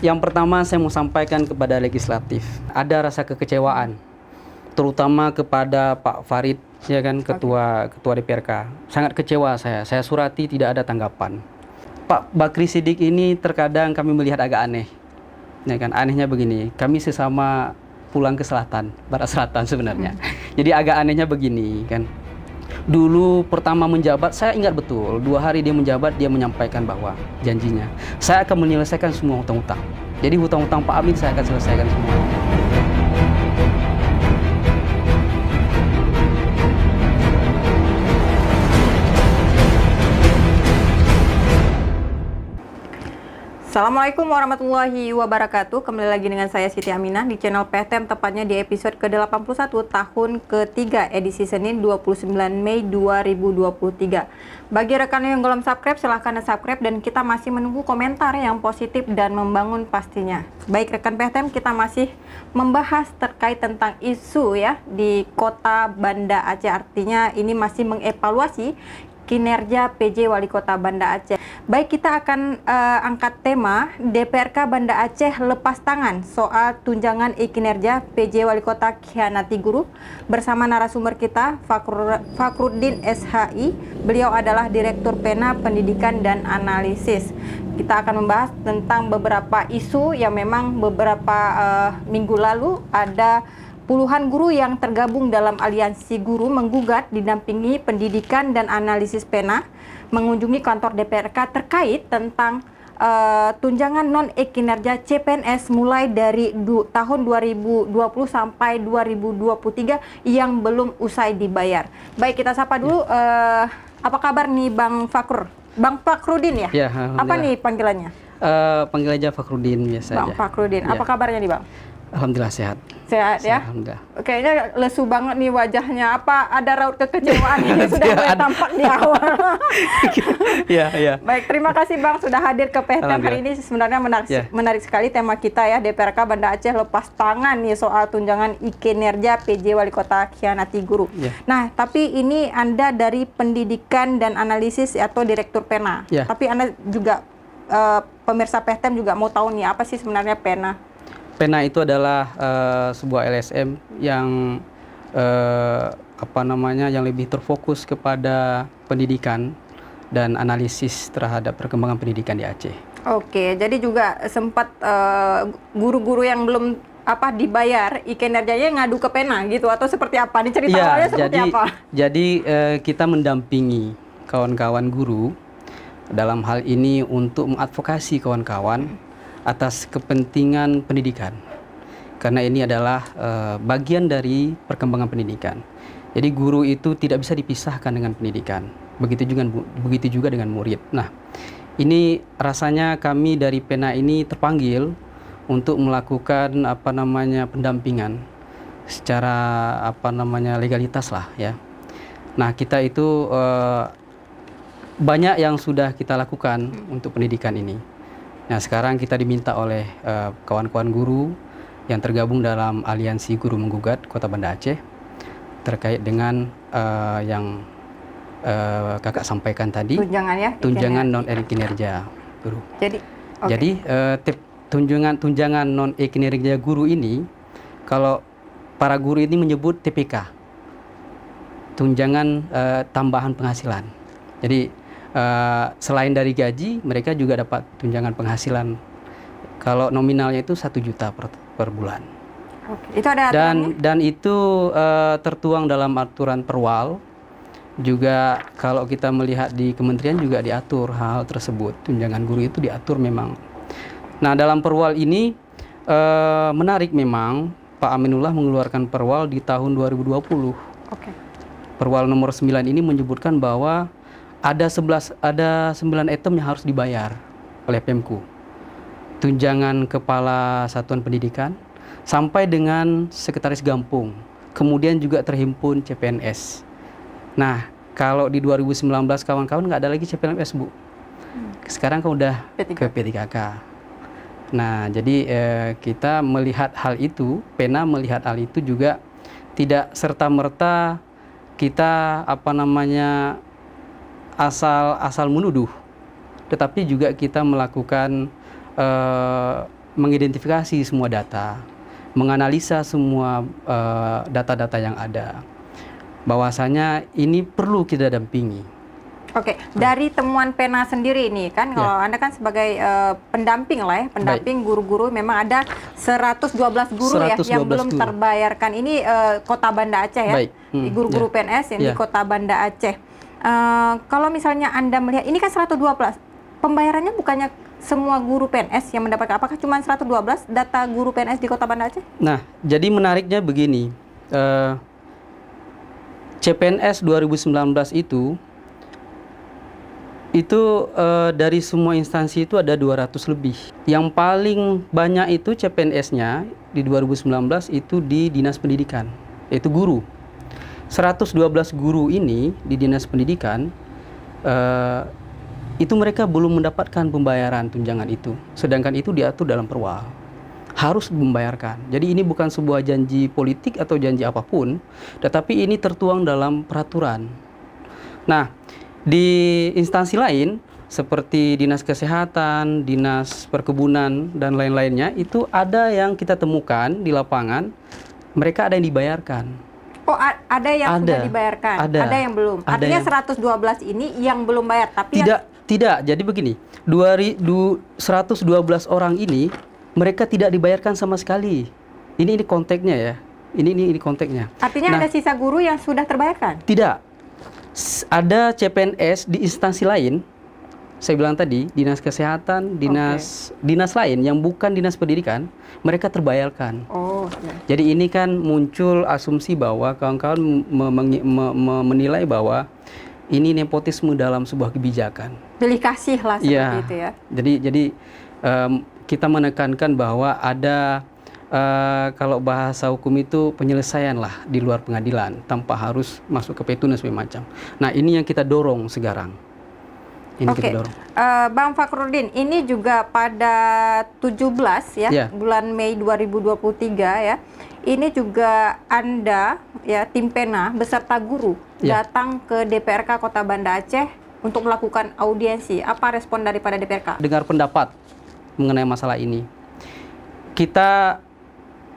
Yang pertama saya mau sampaikan kepada legislatif, ada rasa kekecewaan, terutama kepada Pak Farid, ya kan, ketua DPRK. Sangat kecewa saya surati tidak ada tanggapan. Pak Bakri Siddiq ini terkadang kami melihat agak aneh, ya kan. Anehnya begini, kami sesama pulang ke selatan, barat selatan sebenarnya. Jadi agak anehnya begini kan. Dulu pertama menjabat, saya ingat betul, 2 hari dia menjabat, dia menyampaikan bahwa janjinya, saya akan menyelesaikan semua hutang-hutang. Jadi hutang-hutang Pak Amin saya akan selesaikan semua. Assalamualaikum warahmatullahi wabarakatuh. Kembali lagi dengan saya Siti Aminah di channel PTM, tepatnya di episode ke-81 tahun ketiga edisi Senin 29 Mei 2023. Bagi rekan yang belum subscribe, silahkan subscribe dan kita masih menunggu komentar yang positif dan membangun pastinya. Baik rekan PTM, kita masih membahas terkait tentang isu ya di kota Banda Aceh. Artinya ini masih mengevaluasi kinerja PJ Wali Kota Banda Aceh. Baik, kita akan angkat tema DPRK Banda Aceh lepas tangan soal tunjangan kinerja PJ Wali Kota khianati guru, bersama narasumber kita Fakhruddin SHI. Beliau adalah Direktur Pena Pendidikan dan Analisis. Kita akan membahas tentang beberapa isu yang memang beberapa minggu lalu ada puluhan guru yang tergabung dalam aliansi guru menggugat didampingi Pendidikan dan Analisis Pena mengunjungi kantor DPRK terkait tentang tunjangan non-kinerja CPNS mulai dari tahun 2020 sampai 2023 yang belum usai dibayar. Baik, kita sapa dulu, apa kabar nih Bang Fakhur? Bang Fakhruddin ya? Ya, apa nih panggilannya? Panggil aja Fakhruddin biasa Bang aja. Fakhruddin, Ya. apa kabarnya nih Bang? Alhamdulillah sehat. Sehat ya? Alhamdulillah. Kayaknya lesu banget nih wajahnya. Apa ada raut kekecewaan ini sudah mulai tampak di awal? Ya. Baik, terima kasih Bang sudah hadir ke PTM hari ini. Sebenarnya menarik sekali tema kita ya, DPRK Banda Aceh lepas tangan nih soal tunjangan kinerja PJ Wali Kota khianati guru. Ya. Nah, tapi ini Anda dari Pendidikan dan Analisis atau Direktur Pena. Ya. Tapi Anda juga pemirsa PTM juga mau tahu nih apa sih sebenarnya Pena? Pena itu adalah sebuah LSM yang yang lebih terfokus kepada pendidikan dan analisis terhadap perkembangan pendidikan di Aceh. Oke, jadi juga sempat guru-guru yang belum dibayar kinerjanya ngadu ke Pena gitu atau seperti apa? Ini cerita awalnya seperti apa? Jadi kita mendampingi kawan-kawan guru dalam hal ini untuk mengadvokasi kawan-kawan atas kepentingan pendidikan, karena ini adalah bagian dari perkembangan pendidikan. Jadi guru itu tidak bisa dipisahkan dengan pendidikan, begitu juga dengan murid. Nah, ini rasanya kami dari Pena ini terpanggil untuk melakukan pendampingan secara legalitas lah ya. Nah, kita itu banyak yang sudah kita lakukan untuk pendidikan ini. Nah, sekarang kita diminta oleh kawan-kawan guru yang tergabung dalam aliansi guru menggugat Kota Banda Aceh terkait dengan yang kakak sampaikan tadi, tunjangan non kinerja guru. Jadi tunjangan non kinerja guru ini, kalau para guru ini menyebut TPK, tunjangan tambahan penghasilan. Jadi selain dari gaji, mereka juga dapat tunjangan penghasilan. Kalau nominalnya itu 1 juta per bulan. Oke. Itu ada aturannya? Dan itu tertuang dalam aturan perwal. Juga kalau kita melihat di kementerian juga diatur hal tersebut. Tunjangan guru itu diatur memang. Nah, dalam perwal ini menarik memang Pak Aminullah mengeluarkan perwal di tahun 2020. Oke. Perwal nomor 9 ini menyebutkan bahwa ada 9 item yang harus dibayar oleh Pemku. Tunjangan kepala satuan pendidikan sampai dengan sekretaris gampung. Kemudian juga terhimpun CPNS. Nah, kalau di 2019 kawan-kawan nggak ada lagi CPNS, Bu. Sekarang kan udah ke P3K. Nah, jadi kita melihat hal itu, Pena melihat hal itu juga tidak serta-merta kita asal menuduh, tetapi juga kita melakukan mengidentifikasi semua data, menganalisa semua data-data yang ada. Bahwasanya ini perlu kita dampingi. Oke, dari temuan Pena sendiri ini kan, kalau Anda kan sebagai pendamping lah ya, pendamping guru-guru, memang ada 112 guru ya yang belum guru terbayarkan. Ini Kota Banda Aceh ya, guru-guru PNS yang di Kota Banda Aceh. Kalau misalnya Anda melihat, ini kan 112, pembayarannya bukannya semua guru PNS yang mendapatkan, apakah cuma 112 data guru PNS di Kota Banda Aceh? Nah, jadi menariknya begini, CPNS 2019 itu dari semua instansi itu ada 200 lebih. Yang paling banyak itu CPNS-nya di 2019 itu di Dinas Pendidikan, yaitu guru. 112 guru ini di Dinas Pendidikan, itu mereka belum mendapatkan pembayaran tunjangan itu. Sedangkan itu diatur dalam perwal. Harus membayarkan. Jadi ini bukan sebuah janji politik atau janji apapun, tetapi ini tertuang dalam peraturan. Nah, di instansi lain seperti Dinas Kesehatan, Dinas Perkebunan, dan lain-lainnya, itu ada yang kita temukan di lapangan, mereka ada yang dibayarkan. Oh, ada yang sudah dibayarkan, ada yang belum. Artinya 112 ini yang belum bayar, tapi tidak. Jadi begini, 112 orang ini mereka tidak dibayarkan sama sekali. Ini konteksnya ya. Ini konteksnya. Artinya ada sisa guru yang sudah terbayarkan? Tidak. Ada CPNS di instansi lain, saya bilang tadi, Dinas Kesehatan, dinas lain yang bukan Dinas Pendidikan, mereka terbayarkan. Jadi ini kan muncul asumsi bahwa kawan-kawan menilai bahwa ini nepotisme dalam sebuah kebijakan. Pilih kasih lah seperti itu ya. Jadi kita menekankan bahwa ada kalau bahasa hukum itu penyelesaian lah di luar pengadilan tanpa harus masuk ke petun dan sebagainya macam. Nah, ini yang kita dorong sekarang. Kita dorong. Bang Fakrudin, ini juga pada 17 ya, bulan Mei 2023 ya. Ini juga Anda ya, tim Pena beserta guru datang ke DPRK Kota Banda Aceh untuk melakukan audiensi. Apa respon daripada DPRK? Dengar pendapat mengenai masalah ini. Kita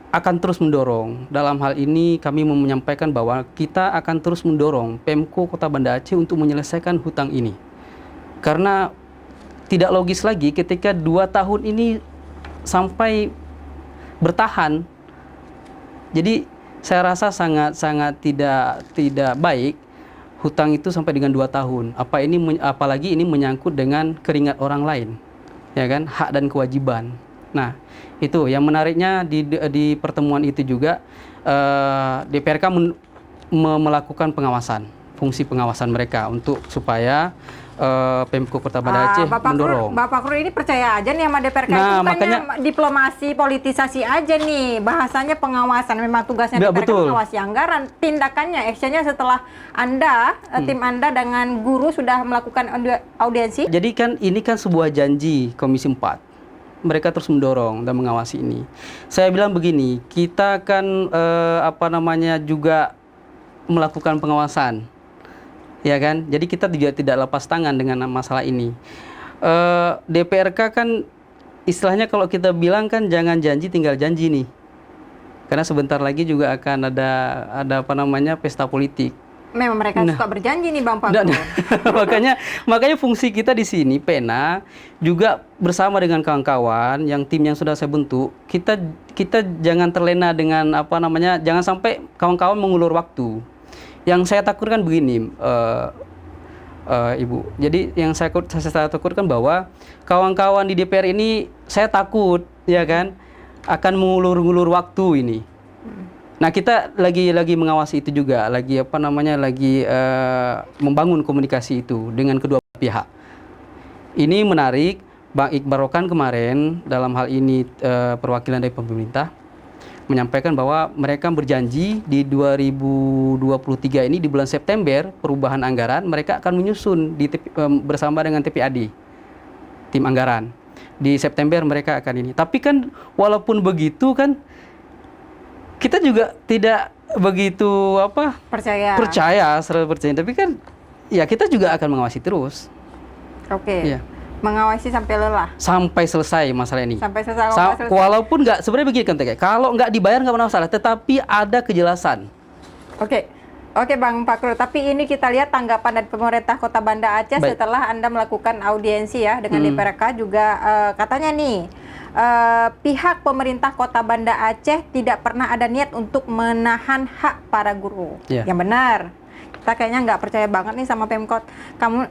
akan terus mendorong. Dalam hal ini kami menyampaikan bahwa kita akan terus mendorong Pemko Kota Banda Aceh untuk menyelesaikan hutang ini. Karena tidak logis lagi ketika 2 tahun ini sampai bertahan. Jadi saya rasa sangat tidak baik hutang itu sampai dengan 2 tahun. Apalagi ini menyangkut dengan keringat orang lain. Ya kan, hak dan kewajiban. Nah, itu yang menariknya di pertemuan itu juga DPRK melakukan pengawasan, fungsi pengawasan mereka untuk supaya Pemko Kota Banda Aceh mendorong. Bapak Kru ini percaya aja nih sama DPRK, itu makanya diplomasi, politisasi aja nih, bahasanya pengawasan. Memang tugasnya DPRK mengawasi anggaran, tindakannya, actionnya setelah Anda, tim Anda dengan guru sudah melakukan audiensi. Jadi kan ini kan sebuah janji Komisi 4. Mereka terus mendorong dan mengawasi ini. Saya bilang begini, kita akan juga melakukan pengawasan, ya kan? Jadi kita juga tidak lepas tangan dengan masalah ini. DPRK kan istilahnya kalau kita bilang kan jangan janji tinggal janji nih, karena sebentar lagi juga akan ada pesta politik. Memang mereka suka berjanji nih Bang Pak. makanya fungsi kita di sini Pena juga bersama dengan kawan-kawan tim yang sudah saya bentuk, kita jangan terlena dengan jangan sampai kawan-kawan mengulur waktu. Yang saya takutkan begini, Ibu. Jadi yang saya takutkan bahwa kawan-kawan di DPR ini saya takut ya kan akan mengulur-ulur waktu ini. Nah, kita lagi mengawasi itu juga, lagi membangun komunikasi itu dengan kedua pihak. Ini menarik, Bang Iqbal Rokan kemarin dalam hal ini perwakilan dari pemerintah menyampaikan bahwa mereka berjanji di 2023 ini di bulan September perubahan anggaran mereka akan menyusun bersama dengan TPAD, tim anggaran. Di September mereka akan ini. Tapi kan walaupun begitu kan kita juga tidak begitu percaya, tapi kan ya kita juga akan mengawasi terus. Oke. Ya. Mengawasi sampai lelah. sampai selesai masalah ini. Sampai selesai. Walaupun nggak, sebenarnya begini konteksnya, kalau nggak dibayar nggak masalah, tetapi ada kejelasan. Oke Bang Fakrul, tapi ini kita lihat tanggapan dari pemerintah Kota Banda Aceh setelah Anda melakukan audiensi ya dengan DPRK juga katanya nih pihak pemerintah Kota Banda Aceh tidak pernah ada niat untuk menahan hak para guru. Yang benar. Kita kayaknya nggak percaya banget nih sama Pemkot.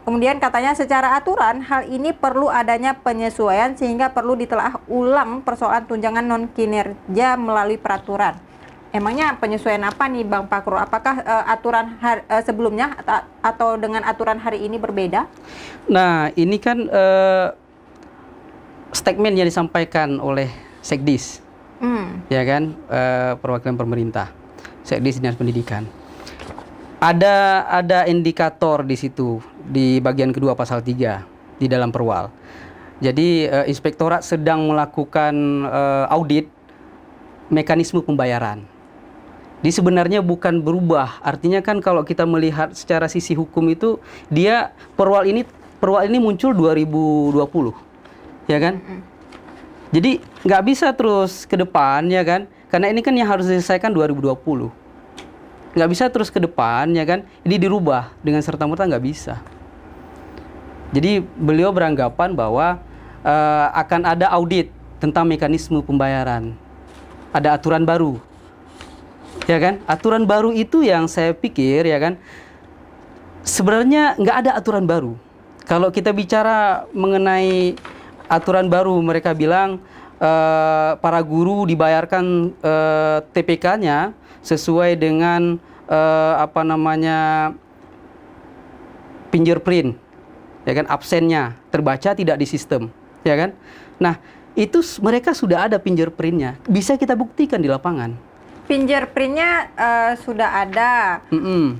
Kemudian katanya secara aturan hal ini perlu adanya penyesuaian sehingga perlu ditelaah ulang persoalan tunjangan non kinerja melalui peraturan. Emangnya penyesuaian apa nih Bang Fakrul? Apakah aturan sebelumnya atau dengan aturan hari ini berbeda? Nah, ini kan statement yang disampaikan oleh Sekdis, ya kan, perwakilan pemerintah, Sekdis Dinas Pendidikan. Ada indikator di situ di bagian kedua pasal 3 di dalam perwal. Jadi inspektorat sedang melakukan audit mekanisme pembayaran. Di sebenarnya bukan berubah. Artinya kan kalau kita melihat secara sisi hukum itu dia perwal ini muncul 2020. Ya kan? Jadi nggak bisa terus ke depan ya kan? Karena ini kan yang harus diselesaikan 2020. Nggak bisa terus ke depan ya kan, ini dirubah dengan serta-merta nggak bisa. Jadi beliau beranggapan bahwa akan ada audit tentang mekanisme pembayaran, ada aturan baru ya kan. Aturan baru itu yang saya pikir ya kan, sebenarnya nggak ada aturan baru. Kalau kita bicara mengenai aturan baru, mereka bilang para guru dibayarkan TPK-nya sesuai dengan fingerprint, ya kan, absennya terbaca tidak di sistem, ya kan. Nah, itu mereka sudah ada fingerprintnya, bisa kita buktikan di lapangan. Fingerprintnya sudah ada,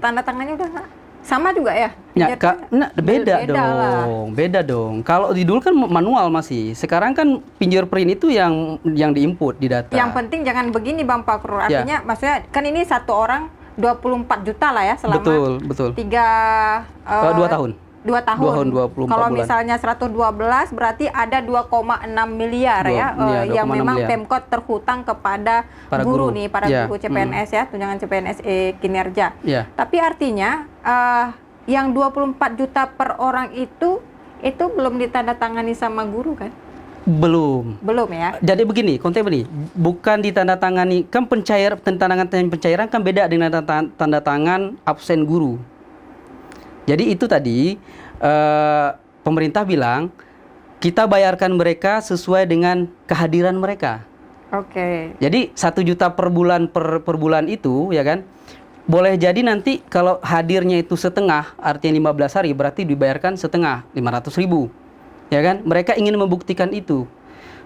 tanda tangannya udah sama juga ya? Beda dong. Kalau di dulu kan manual masih. Sekarang kan fingerprint itu yang diinput di data. Yang penting jangan begini Bang Fakrul. Artinya maksudnya kan ini satu orang 24 juta lah ya selama betul. 2 tahun. 2 tahun 24 Kalau bulan. misalnya 112 berarti ada 2,6 miliar yang memang miliar. Pemkot terhutang kepada para guru nih, para guru CPNS ya, tunjangan CPNS kinerja. Tapi artinya yang 24 juta per orang itu belum ditandatangani sama guru kan? Belum ya. Jadi begini, konteks begini, bukan ditandatangani, kan tanda tangan pencairan kan beda dengan tanda tangan absen guru. Jadi itu tadi pemerintah bilang kita bayarkan mereka sesuai dengan kehadiran mereka. Jadi 1 juta per bulan itu ya kan, boleh jadi nanti kalau hadirnya itu setengah, artinya 15 hari, berarti dibayarkan setengah, 500.000. Ya kan? Mereka ingin membuktikan itu.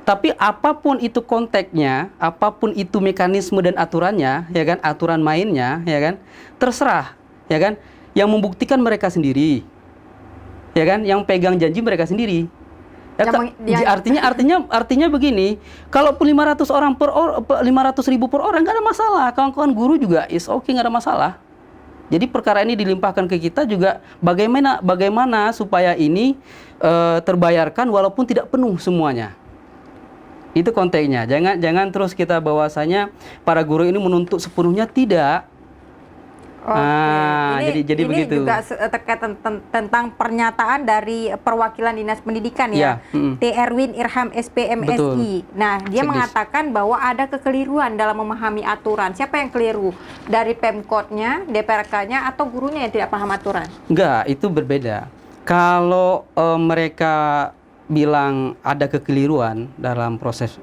Tapi apapun itu konteksnya, apapun itu mekanisme dan aturannya, ya kan? Aturan mainnya, ya kan? Terserah, ya kan? Yang membuktikan mereka sendiri. Ya kan? Yang pegang janji mereka sendiri. Ya, artinya begini, kalau 500.000 per orang nggak ada masalah. Kawan-kawan guru juga is okay, nggak ada masalah. Jadi perkara ini dilimpahkan ke kita juga bagaimana supaya ini terbayarkan walaupun tidak penuh semuanya. Itu konteksnya. Jangan terus kita bahwasanya para guru ini menuntut sepenuhnya, tidak. Ini begitu. juga terkait tentang pernyataan dari perwakilan Dinas Pendidikan ya, T. Erwin Irham SPMSI. Betul. Nah, dia mengatakan bahwa ada kekeliruan dalam memahami aturan. Siapa yang keliru? Dari Pemkotnya, DPRK-nya, atau gurunya yang tidak paham aturan? Enggak, itu berbeda. Kalau mereka bilang ada kekeliruan dalam proses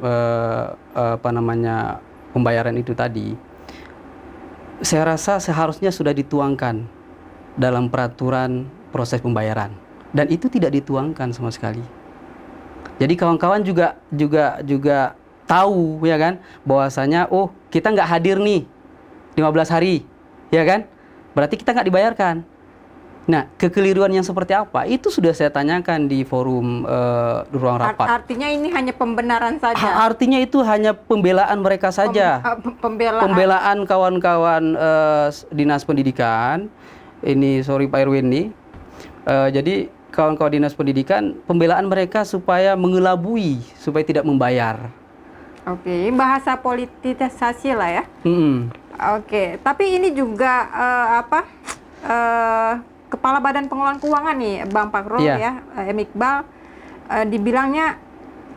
pembayaran itu tadi, saya rasa seharusnya sudah dituangkan dalam peraturan proses pembayaran, dan itu tidak dituangkan sama sekali. Jadi kawan-kawan juga tahu ya kan, bahwasanya kita nggak hadir nih 15 hari, ya kan, berarti kita nggak dibayarkan. Nah, kekeliruan yang seperti apa itu sudah saya tanyakan di forum ruang rapat. Artinya ini hanya pembenaran saja. Artinya itu hanya pembelaan mereka saja. Pembelaan kawan-kawan Dinas Pendidikan. Ini sorry Pak Erwin nih. Jadi kawan-kawan dinas pendidikan, pembelaan mereka supaya mengelabui, supaya tidak membayar. Oke, bahasa politisasi lah ya. Mm-mm. Oke, tapi ini juga Kepala Badan Pengelolaan Keuangan nih, Bang Pakro ya, M. Iqbal, dibilangnya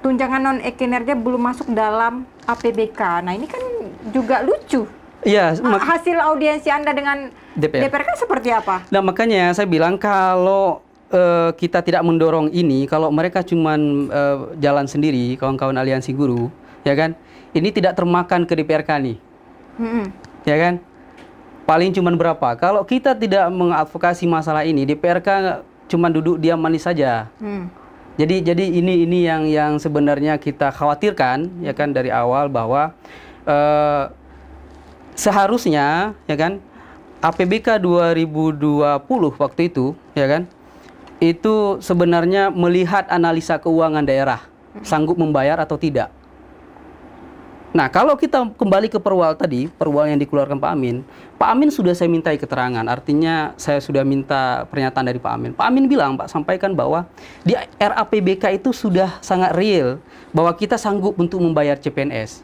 tunjangan non-kinerja belum masuk dalam APBK. Nah ini kan juga lucu. Iya. Hasil audiensi Anda dengan DPR kan seperti apa? Nah makanya saya bilang kalau kita tidak mendorong ini, kalau mereka cuman jalan sendiri, kawan-kawan aliansi guru, ya kan, ini tidak termakan ke DPRK nih, ya kan, paling cuman berapa? Kalau kita tidak mengadvokasi masalah ini, DPRK cuman duduk diam manis saja. Jadi ini yang sebenarnya kita khawatirkan, ya kan, dari awal bahwa seharusnya, ya kan, APBK 2020 waktu itu, ya kan, itu sebenarnya melihat analisa keuangan daerah, sanggup membayar atau tidak. Nah, kalau kita kembali ke perwal tadi, perwal yang dikeluarkan Pak Amin sudah saya mintai keterangan, artinya saya sudah minta pernyataan dari Pak Amin. Pak Amin bilang, Pak, sampaikan bahwa di RAPBK itu sudah sangat real, bahwa kita sanggup untuk membayar CPNS.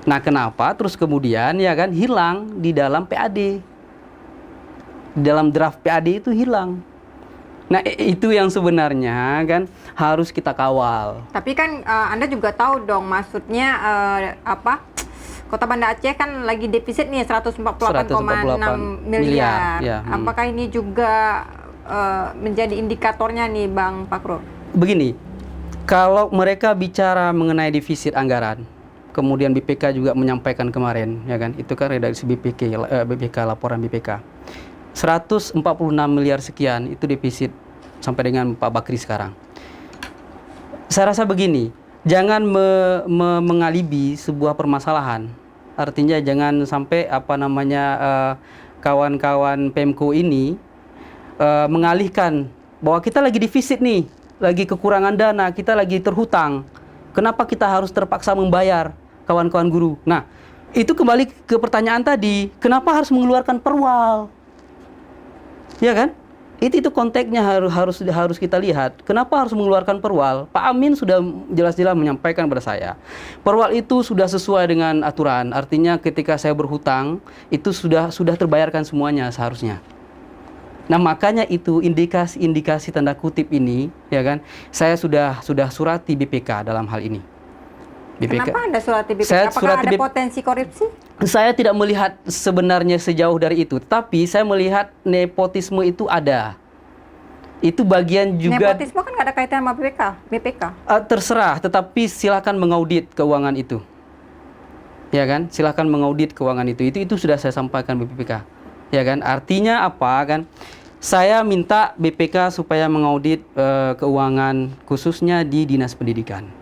Nah, kenapa terus kemudian, ya kan, hilang di dalam PAD. Di dalam draft PAD itu hilang. Nah, itu yang sebenarnya kan harus kita kawal. Tapi kan Anda juga tahu dong, maksudnya Kota Banda Aceh kan lagi defisit nih 148,6 miliar. Ya, Apakah ini juga menjadi indikatornya nih, Bang Pakro? Begini, kalau mereka bicara mengenai defisit anggaran, kemudian BPK juga menyampaikan kemarin, ya kan, itu kan redaksi BPK, laporan BPK. 146 miliar sekian itu defisit sampai dengan Pak Bakri sekarang. Saya rasa begini, jangan mengalibi sebuah permasalahan. Artinya jangan sampai kawan-kawan Pemko ini mengalihkan bahwa kita lagi defisit nih, lagi kekurangan dana, kita lagi terhutang. Kenapa kita harus terpaksa membayar, kawan-kawan guru? Nah, itu kembali ke pertanyaan tadi, kenapa harus mengeluarkan perwal? Ya kan? Itu konteksnya harus kita lihat. Kenapa harus mengeluarkan perwal? Pak Amin sudah jelas-jelas menyampaikan kepada saya. Perwal itu sudah sesuai dengan aturan. Artinya ketika saya berhutang, itu sudah terbayarkan semuanya seharusnya. Nah, makanya itu indikasi tanda kutip ini, ya kan? Saya sudah surati BPK dalam hal ini. BPK. Kenapa Anda surati BPK? Apakah ada potensi korupsi? Saya tidak melihat sebenarnya sejauh dari itu, tapi saya melihat nepotisme itu ada. Itu bagian juga. Nepotisme kan nggak ada kaitan sama BPK. Terserah, tetapi silakan mengaudit keuangan itu. Ya kan? Silakan mengaudit keuangan itu. Itu sudah saya sampaikan BPK. Ya kan? Artinya apa kan? Saya minta BPK supaya mengaudit keuangan khususnya di Dinas Pendidikan.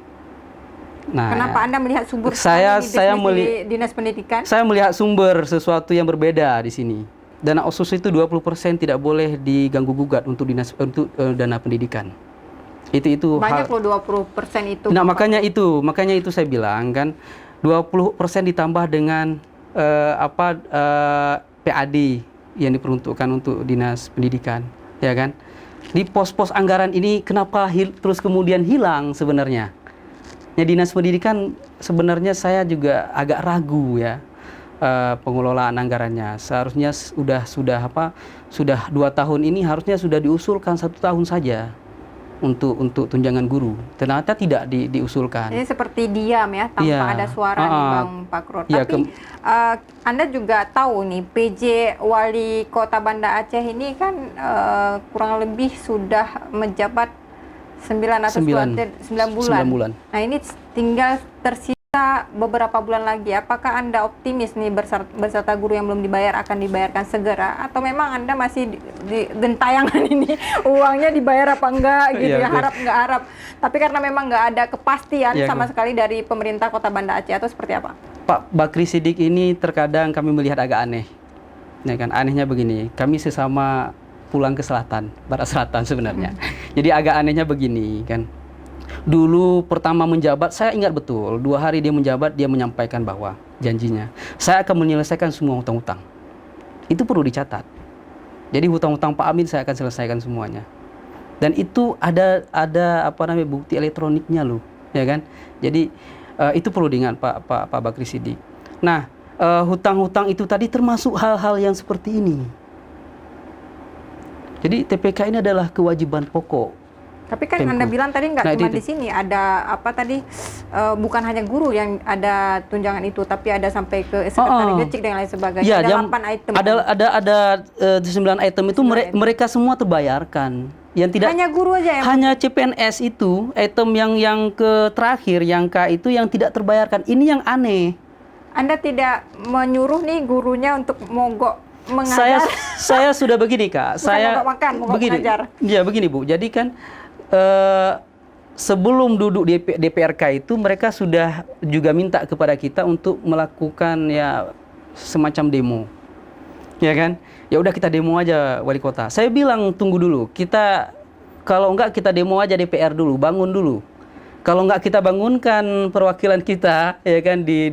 Nah, kenapa Anda melihat sumber di Dinas Pendidikan? Saya melihat sumber sesuatu yang berbeda di sini. Dana OSUS itu 20% tidak boleh diganggu gugat untuk dana pendidikan. Itu banyak loh 20% itu. Nah, makanya itu saya bilang kan 20% ditambah dengan PAD yang diperuntukkan untuk Dinas Pendidikan, ya kan? Di pos-pos anggaran ini kenapa terus kemudian hilang sebenarnya? Ya, Dinas Pendidikan sebenarnya saya juga agak ragu ya pengelolaan anggarannya. Seharusnya sudah 2 tahun ini harusnya sudah diusulkan 1 tahun saja untuk tunjangan guru. Ternyata tidak diusulkan. Ini seperti diam ya, tanpa ada suara nih Bang Pakro. Ya, tapi Anda juga tahu nih PJ Wali Kota Banda Aceh ini kan kurang lebih sudah menjabat 9 bulan. Nah, ini tinggal tersisa beberapa bulan lagi. Apakah Anda optimis nih beserta guru yang belum dibayar akan dibayarkan segera, atau memang Anda masih di gentayangan ini uangnya dibayar apa enggak gitu ya, harap nggak harap. Tapi karena memang nggak ada kepastian sama sekali dari pemerintah Kota Banda Aceh, atau seperti apa? Pak Bakri Siddiq ini terkadang kami melihat agak aneh. Ya kan, anehnya begini, kami sesama pulang ke selatan, barat selatan sebenarnya. Jadi agak anehnya begini kan. Dulu pertama menjabat, saya ingat betul, 2 hari dia menjabat, dia menyampaikan bahwa janjinya, saya akan menyelesaikan semua hutang-hutang. Itu perlu dicatat. Jadi hutang-hutang Pak Amin saya akan selesaikan semuanya. Dan itu ada apa namanya bukti elektroniknya loh, ya kan? Jadi itu perlu diingat Pak Bakri Siddiq. Nah, hutang-hutang itu tadi termasuk hal-hal yang seperti ini. Jadi TPK ini adalah kewajiban pokok. Tapi kan Pemko. Anda bilang tadi nggak Nah, cuma itu. di sini, ada apa tadi, bukan hanya guru yang ada tunjangan itu, tapi ada sampai ke sekretaris gecik dan lain sebagainya. Ya, ada jam- 8 item. Ada 9 item itu 9 item. mereka semua terbayarkan. Yang tidak Hanya guru aja yang hanya CPNS itu item yang ke terakhir yang K itu yang tidak terbayarkan. Ini yang aneh. Anda tidak menyuruh nih gurunya untuk mogok mengajar. Saya sudah begini Kak. Bukan mogok makan, mogok begini. mengajar. Ya begini Bu. Jadi kan sebelum duduk di DPRK itu mereka sudah juga minta kepada kita untuk melakukan ya semacam demo. Ya kan? Ya udah kita demo aja wali kota. Saya bilang tunggu dulu. Kita kalau enggak kita demo aja DPR dulu, bangun dulu. Kalau enggak kita bangunkan perwakilan kita ya kan di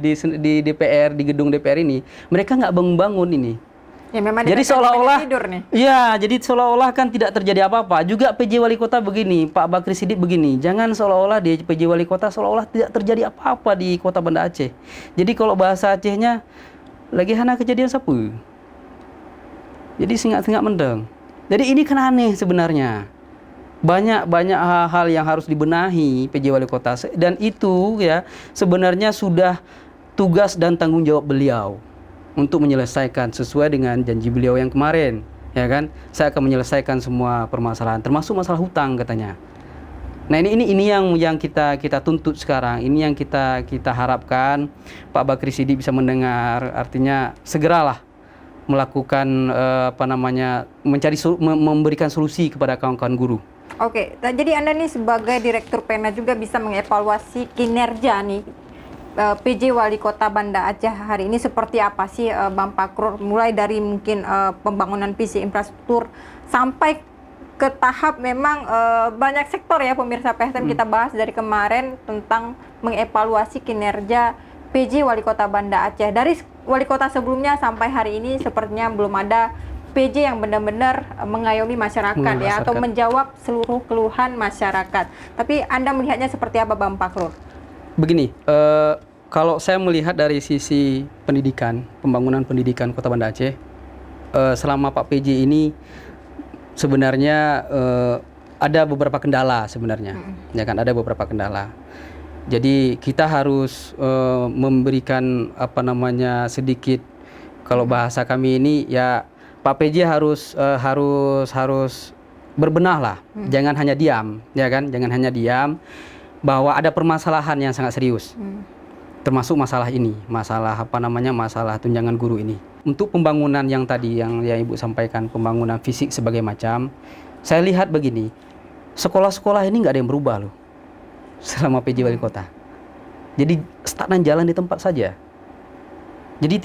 DPR, di gedung DPR ini, mereka enggak bangun-bangun ini. Ya memang Jadi mereka seolah-olah tidur nih. ya, jadi seolah-olah kan tidak terjadi apa-apa. Juga PJ Wali Kota begini, Pak Bakri Siddiq begini. Jangan seolah-olah di PJ Wali Kota seolah-olah tidak terjadi apa-apa di Kota Banda Aceh. Jadi kalau bahasa Acehnya lagi hana kejadian sapu. Jadi singak-singak mendeng. Jadi ini kan aneh sebenarnya. Banyak hal-hal yang harus dibenahi PJ Wali Kota dan itu ya sebenarnya sudah tugas dan tanggung jawab beliau untuk menyelesaikan sesuai dengan janji beliau yang kemarin, ya kan? Saya akan menyelesaikan semua permasalahan, termasuk masalah hutang katanya. Nah ini yang kita tuntut sekarang, ini yang kita harapkan Pak Bakri Siddiq bisa mendengar, artinya segeralah melakukan memberikan solusi kepada kawan-kawan guru. Oke, jadi Anda nih sebagai Direktur Pena juga bisa mengevaluasi kinerja nih PJ Wali Kota Banda Aceh hari ini seperti apa sih Bang Pakrur, mulai dari mungkin pembangunan visi infrastruktur sampai ke tahap memang banyak sektor ya pemirsa PSTM kita bahas dari kemarin tentang mengevaluasi kinerja PJ Wali Kota Banda Aceh. Dari wali kota sebelumnya sampai hari ini sepertinya belum ada PJ yang benar-benar mengayomi masyarakat ya atau menjawab seluruh keluhan masyarakat. Tapi Anda melihatnya seperti apa Bang Pakrur? Begini, kalau saya melihat dari sisi pendidikan, pembangunan pendidikan Kota Banda Aceh, selama Pak PJ ini sebenarnya ada beberapa kendala sebenarnya, ya kan, ada beberapa kendala. Jadi kita harus memberikan sedikit, kalau bahasa kami ini ya Pak PJ harus berbenah lah, jangan hanya diam, ya kan, jangan hanya diam. Bahwa ada permasalahan yang sangat serius, termasuk masalah ini, masalah masalah tunjangan guru ini. Untuk pembangunan yang tadi yang Ibu sampaikan, pembangunan fisik sebagai macam, saya lihat begini, sekolah-sekolah ini nggak ada yang berubah loh selama PJ Wali Kota. Jadi stagnan jalan di tempat saja. Jadi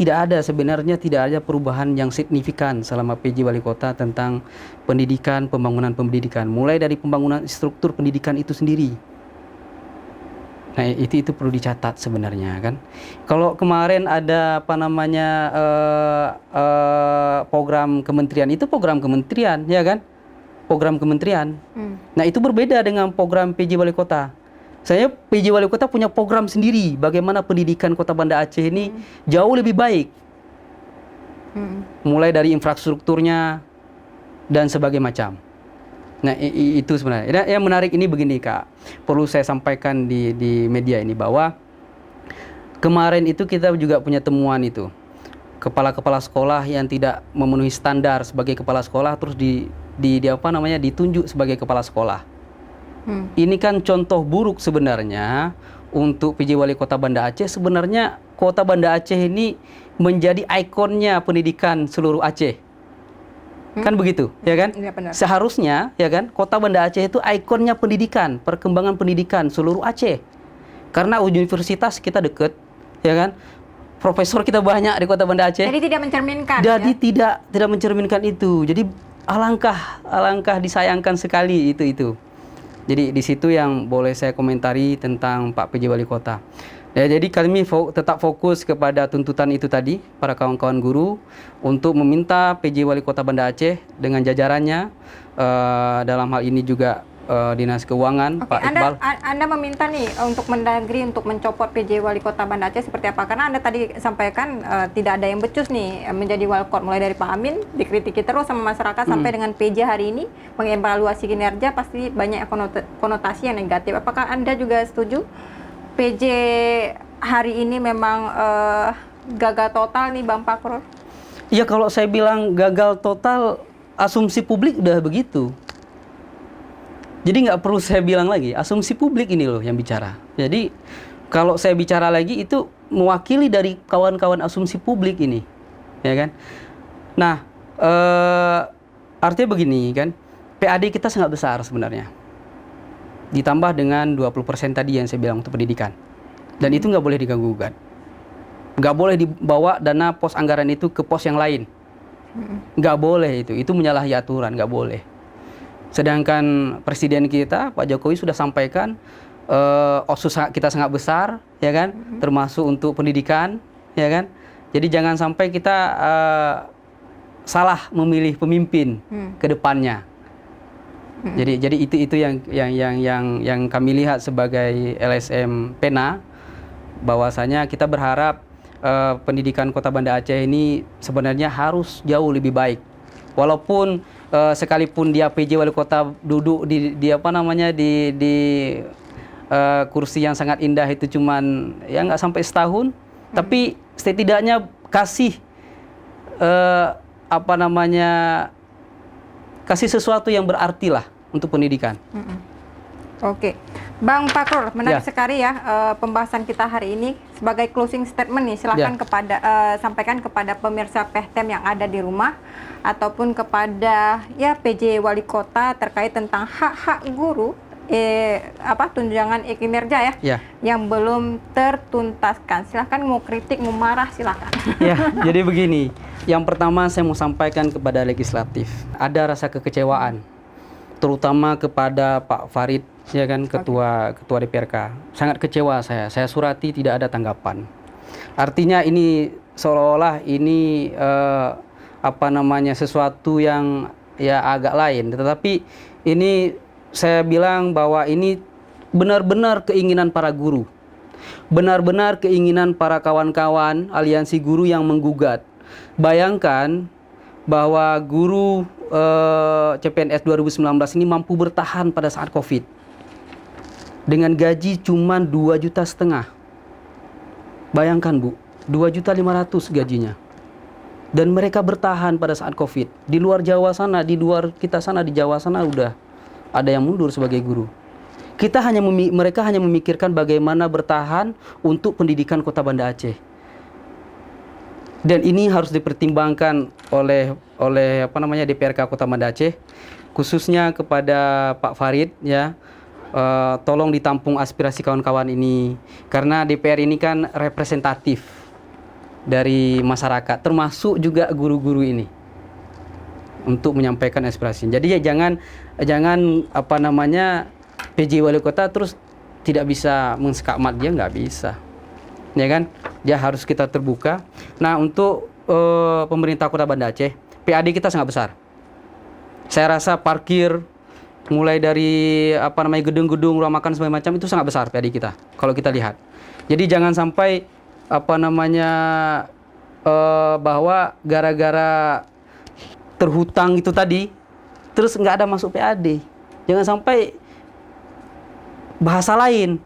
sebenarnya tidak ada perubahan yang signifikan selama PJ Wali Kota tentang pendidikan, pembangunan pendidikan, mulai dari pembangunan struktur pendidikan itu sendiri. Nah itu perlu dicatat sebenarnya kan. Kalau kemarin ada program kementerian, itu program kementerian ya kan, program kementerian. Nah itu berbeda dengan program PJ Wali Kota. Saya PJ Wali Kota punya program sendiri bagaimana pendidikan Kota Banda Aceh ini jauh lebih baik, mulai dari infrastrukturnya dan sebagainya macam. Nah itu sebenarnya. Yang menarik ini begini Kak, perlu saya sampaikan di media ini bahwa kemarin itu kita juga punya temuan itu kepala-kepala sekolah yang tidak memenuhi standar sebagai kepala sekolah terus ditunjuk sebagai kepala sekolah. Ini kan contoh buruk sebenarnya untuk PJ Wali Kota Banda Aceh. Sebenarnya Kota Banda Aceh ini menjadi ikonnya pendidikan seluruh Aceh. Kan begitu, ya kan? Ya, benar. Seharusnya, ya kan, Kota Banda Aceh itu ikonnya pendidikan, perkembangan pendidikan seluruh Aceh. Karena universitas kita deket, ya kan? Profesor kita banyak di Kota Banda Aceh. Jadi tidak mencerminkan. Jadi ya? tidak mencerminkan itu. Jadi alangkah disayangkan sekali itu. Jadi di situ yang boleh saya komentari tentang Pak PJ Wali Kota. Ya, jadi kami tetap fokus kepada tuntutan itu tadi, para kawan-kawan guru, untuk meminta PJ Wali Kota Banda Aceh dengan jajarannya, dalam hal ini juga Dinas Keuangan, Oke, Pak Iqbal. Anda meminta nih untuk Mendagri untuk mencopot PJ Wali Kota Banda Aceh seperti apa? Karena Anda tadi sampaikan tidak ada yang becus nih menjadi walkot, mulai dari Pak Amin dikritiki terus sama masyarakat sampai dengan PJ hari ini mengevaluasi kinerja pasti banyak konotasi yang negatif. Apakah Anda juga setuju PJ hari ini memang gagal total nih Bang Fakrul? Iya, kalau saya bilang gagal total, asumsi publik udah begitu. Jadi nggak perlu saya bilang lagi, asumsi publik ini loh yang bicara. Jadi kalau saya bicara lagi itu mewakili dari kawan-kawan asumsi publik ini, ya kan? Nah, artinya begini kan, PAD kita sangat besar sebenarnya. Ditambah dengan 20% tadi yang saya bilang untuk pendidikan. Dan itu nggak boleh diganggu-gugat. Nggak boleh dibawa dana pos anggaran itu ke pos yang lain. Nggak boleh itu menyalahi aturan, nggak boleh. Sedangkan Presiden kita, Pak Jokowi sudah sampaikan otsus kita sangat besar, ya kan, termasuk untuk pendidikan, ya kan. Jadi jangan sampai kita salah memilih pemimpin ke depannya. Jadi itu yang kami lihat sebagai LSM Pena, bahwasanya kita berharap pendidikan Kota Banda Aceh ini sebenarnya harus jauh lebih baik. Walaupun sekalipun dia PJ Wali Kota duduk di apa namanya di kursi yang sangat indah itu cuman ya nggak sampai setahun, tapi setidaknya kasih apa namanya kasih sesuatu yang berarti lah untuk pendidikan. Oke, Bang Fakrul, menarik Ya. sekali ya pembahasan kita hari ini. Sebagai closing statement nih, silahkan sampaikan kepada pemirsa PEHTEM yang ada di rumah ataupun kepada ya PJ Wali Kota terkait tentang hak-hak guru tunjangan kinerja Ya. yang belum tertuntaskan. Silahkan mau kritik, mau marah silahkan. Ya, jadi begini. Yang pertama saya mau sampaikan kepada legislatif, ada rasa kekecewaan, terutama kepada Pak Farid, ya kan, ketua DPRK. Sangat kecewa saya surati tidak ada tanggapan. Artinya ini seolah-olah ini sesuatu yang ya agak lain. Tetapi ini saya bilang bahwa ini benar-benar keinginan para guru, benar-benar keinginan para kawan-kawan aliansi guru yang menggugat. Bayangkan bahwa guru CPNS 2019 ini mampu bertahan pada saat COVID dengan gaji cuma 2,5 juta. Bayangkan Bu, 2,5 juta gajinya. Dan mereka bertahan pada saat COVID. Di luar Jawa sana, di luar kita sana, di Jawa sana udah ada yang mundur sebagai guru. Mereka hanya memikirkan bagaimana bertahan untuk pendidikan Kota Banda Aceh. Dan ini harus dipertimbangkan oleh DPRK Kota Banda Aceh, khususnya kepada Pak Farid, ya. Tolong ditampung aspirasi kawan-kawan ini, karena DPR ini kan representatif dari masyarakat, termasuk juga guru-guru ini, untuk menyampaikan aspirasi. Jadi ya jangan PJ Wali Kota terus tidak bisa mensekakmat, dia nggak bisa, ya kan? Dia harus kita terbuka. Nah, untuk pemerintah Kota Banda Aceh, PAD kita sangat besar. Saya rasa parkir mulai dari gedung-gedung, ruang makan segala macam itu sangat besar PAD kita kalau kita lihat. Jadi jangan sampai bahwa gara-gara terhutang itu tadi terus nggak ada masuk PAD. Jangan sampai bahasa lain.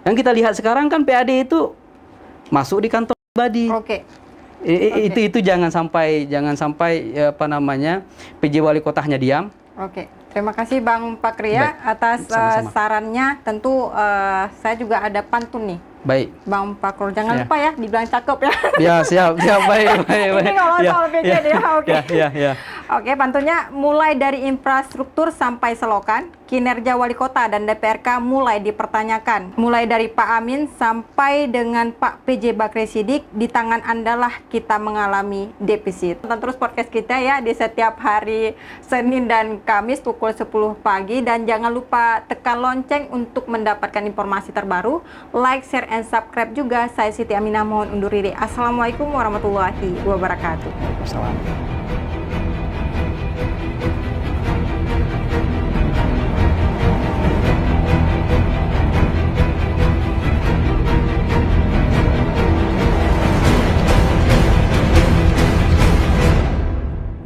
Yang kita lihat sekarang kan PAD itu masuk di kantong pribadi. Oke. Itu jangan sampai PJ Wali Kota hanya diam. Oke. Terima kasih Bang Fakria atas Sama-sama. sarannya. Tentu saya juga ada pantun nih Baik. Bang Fakrul. Jangan Ya. lupa ya, dibilang cakep ya. Ya, siap, baik, baik. Ini ngomong Ya, soal PJD ya, oke. Ya. Oke, pantunnya mulai dari infrastruktur sampai selokan, kinerja wali kota dan DPRK mulai dipertanyakan. Mulai dari Pak Amin sampai dengan Pak PJ Bakri Siddiq, di tangan Anda lah kita mengalami defisit. Tonton terus podcast kita ya di setiap hari Senin dan Kamis pukul 10 pagi. Dan jangan lupa tekan lonceng untuk mendapatkan informasi terbaru. Like, share, and subscribe juga. Saya Siti Aminah mohon undur diri. Assalamualaikum warahmatullahi wabarakatuh. Salam.